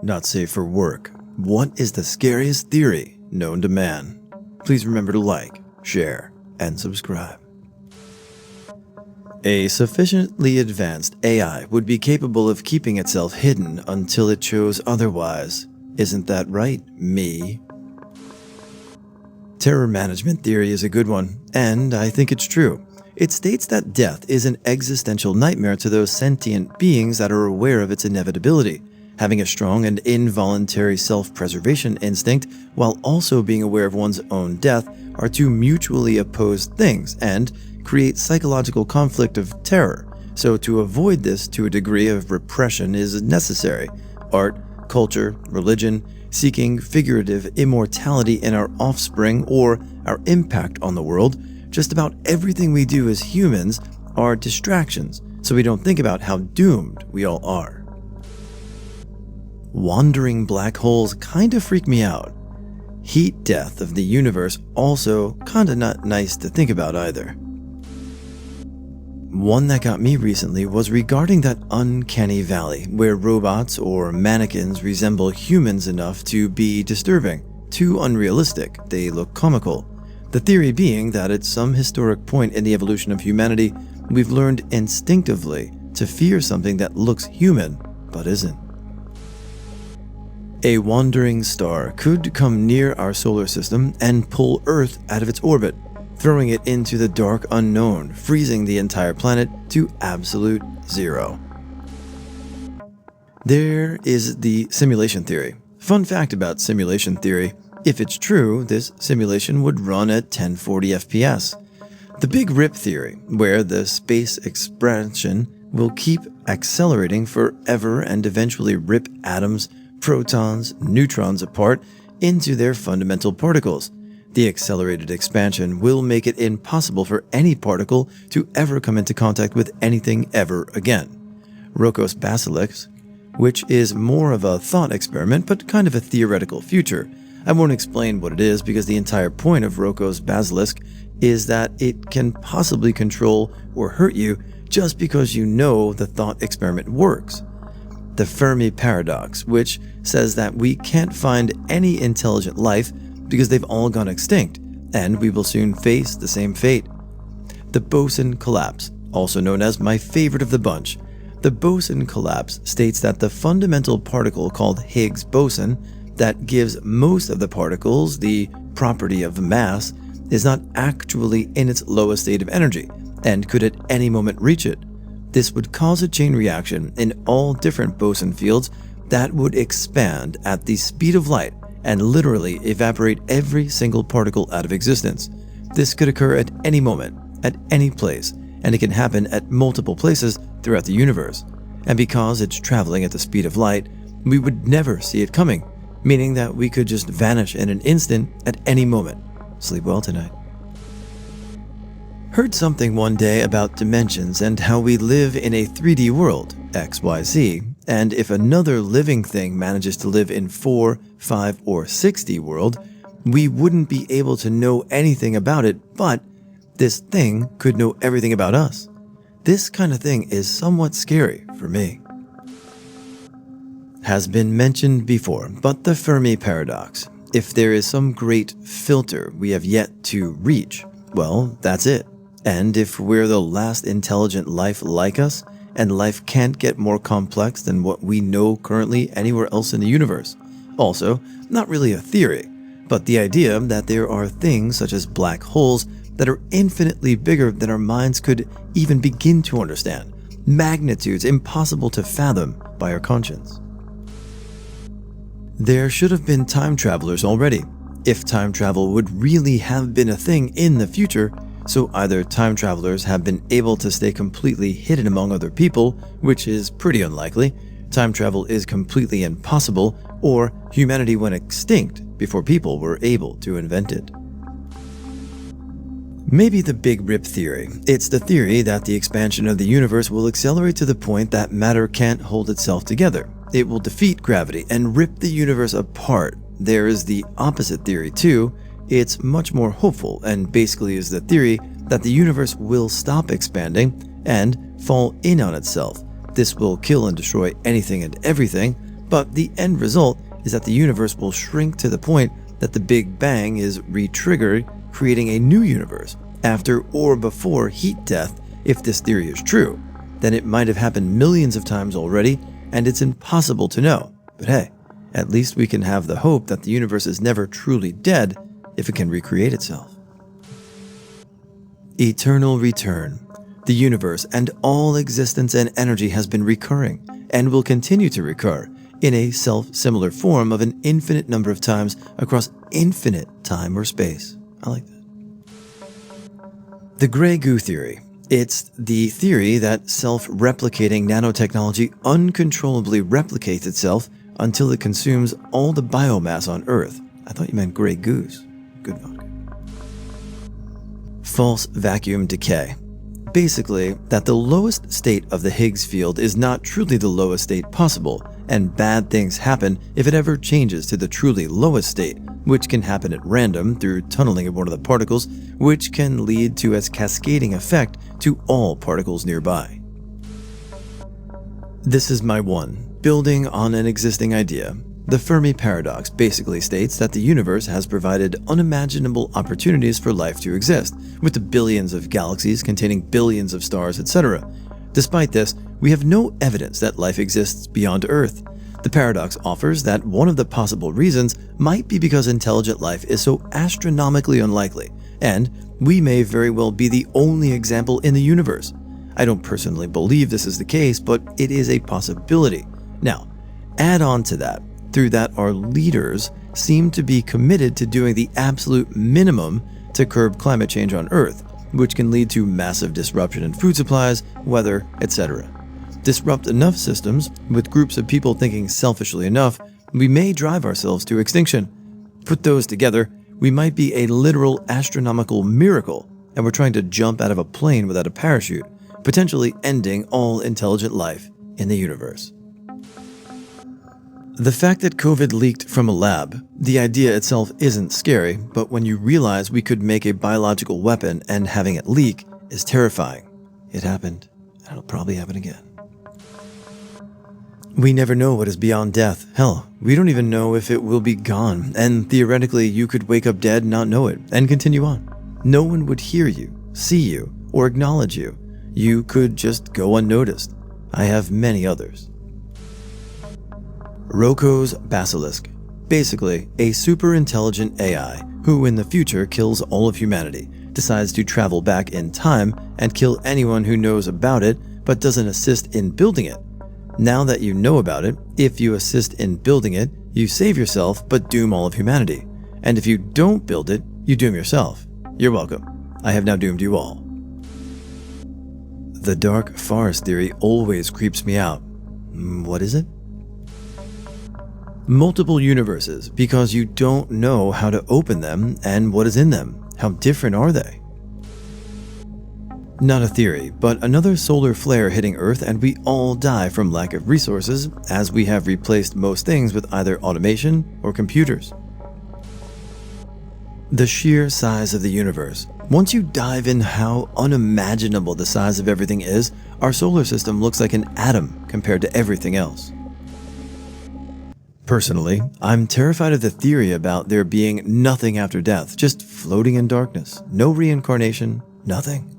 not safe for work. What is the scariest theory known to man? Please remember to like, share, and subscribe. A sufficiently advanced AI would be capable of keeping itself hidden until it chose otherwise. Isn't that right, me? Terror management theory is a good one, and I think it's true. It states that death is an existential nightmare to those sentient beings that are aware of its inevitability. Having a strong and involuntary self-preservation instinct while also being aware of one's own death are two mutually opposed things and create psychological conflict of terror. So to avoid this to a degree of repression is necessary. Art, culture, religion, seeking figurative immortality in our offspring or our impact on the world, just about everything we do as humans are distractions, so we don't think about how doomed we all are. Wandering black holes kinda freak me out. Heat death of the universe also kinda not nice to think about either. One that got me recently was regarding that Uncanny Valley, where robots or mannequins resemble humans enough to be disturbing, too unrealistic, they look comical. The theory being that at some historic point in the evolution of humanity, we've learned instinctively to fear something that looks human but isn't. A wandering star could come near our solar system and pull Earth out of its orbit, throwing it into the dark unknown, freezing the entire planet to absolute zero. There is the simulation theory. Fun fact about simulation theory: if it's true, this simulation would run at 1040 FPS. The Big Rip theory, where the space expansion will keep accelerating forever and eventually rip atoms, protons, neutrons apart into their fundamental particles. The accelerated expansion will make it impossible for any particle to ever come into contact with anything ever again. Rocco's basilisk, which is more of a thought experiment but kind of a theoretical future. I won't explain what it is because the entire point of Rocco's basilisk is that it can possibly control or hurt you just because you know the thought experiment works. The Fermi Paradox, which says that we can't find any intelligent life because they've all gone extinct, and we will soon face the same fate. The Boson Collapse, also known as my favorite of the bunch. The Boson Collapse states that the fundamental particle called Higgs boson that gives most of the particles the property of mass is not actually in its lowest state of energy and could at any moment reach it. This would cause a chain reaction in all different boson fields that would expand at the speed of light and literally evaporate every single particle out of existence. This could occur at any moment, at any place, and it can happen at multiple places throughout the universe. And because it's traveling at the speed of light, we would never see it coming, meaning that we could just vanish in an instant at any moment. Sleep well tonight. Heard something one day about dimensions and how we live in a 3D world, XYZ, and if another living thing manages to live in 4, 5, or 6D world, we wouldn't be able to know anything about it, but this thing could know everything about us. This kind of thing is somewhat scary for me. Has been mentioned before, but the Fermi Paradox. If there is some great filter we have yet to reach, well, that's it. And if we're the last intelligent life like us, and life can't get more complex than what we know currently anywhere else in the universe. Also, not really a theory, but the idea that there are things such as black holes that are infinitely bigger than our minds could even begin to understand, magnitudes impossible to fathom by our conscience. There should have been time travelers already, if time travel would really have been a thing in the future. So either time travelers have been able to stay completely hidden among other people, which is pretty unlikely, time travel is completely impossible, or humanity went extinct before people were able to invent it. Maybe the Big Rip theory. It's the theory that the expansion of the universe will accelerate to the point that matter can't hold itself together. It will defeat gravity and rip the universe apart. There is the opposite theory too. It's much more hopeful and basically is the theory that the universe will stop expanding and fall in on itself. This will kill and destroy anything and everything, but the end result is that the universe will shrink to the point that the Big Bang is re-triggered, creating a new universe after or before heat death. If this theory is true, then it might have happened millions of times already, and it's impossible to know. But hey, at least we can have the hope that the universe is never truly dead if it can recreate itself. Eternal return. The universe and all existence and energy has been recurring and will continue to recur in a self-similar form of an infinite number of times across infinite time or space. I like that. The Grey Goo Theory. It's the theory that self-replicating nanotechnology uncontrollably replicates itself until it consumes all the biomass on Earth. I thought you meant Grey Goose. Good vodka. False vacuum decay. Basically, that the lowest state of the Higgs field is not truly the lowest state possible, and bad things happen if it ever changes to the truly lowest state, which can happen at random through tunneling of one of the particles, which can lead to its cascading effect to all particles nearby. This is my one. Building on an existing idea, the Fermi Paradox basically states that the universe has provided unimaginable opportunities for life to exist, with the billions of galaxies containing billions of stars, etc. Despite this, we have no evidence that life exists beyond Earth. The paradox offers that one of the possible reasons might be because intelligent life is so astronomically unlikely, and we may very well be the only example in the universe. I don't personally believe this is the case, but it is a possibility. Now, add on to that, through that our leaders seem to be committed to doing the absolute minimum to curb climate change on Earth, which can lead to massive disruption in food supplies, weather, etc. Disrupt enough systems, with groups of people thinking selfishly enough, we may drive ourselves to extinction. Put those together, we might be a literal astronomical miracle, and we're trying to jump out of a plane without a parachute, potentially ending all intelligent life in the universe. The fact that COVID leaked from a lab, the idea itself isn't scary, but when you realize we could make a biological weapon and having it leak is terrifying. It happened, and it'll probably happen again. We never know what is beyond death. Hell, we don't even know if it will be gone, and theoretically you could wake up dead and not know it, and continue on. No one would hear you, see you, or acknowledge you. You could just go unnoticed. I have many others. Roko's Basilisk. Basically, a super intelligent AI who in the future kills all of humanity, decides to travel back in time and kill anyone who knows about it but doesn't assist in building it. Now that you know about it, if you assist in building it, you save yourself but doom all of humanity. And if you don't build it, you doom yourself. You're welcome. I have now doomed you all. The dark forest theory always creeps me out. What is it? Multiple universes, because you don't know how to open them and what is in them. How different are they? Not a theory, but another solar flare hitting Earth and we all die from lack of resources, as we have replaced most things with either automation or computers. The sheer size of the universe. Once you dive in how unimaginable the size of everything is, our solar system looks like an atom compared to everything else. Personally, I'm terrified of the theory about there being nothing after death, just floating in darkness, no reincarnation, nothing.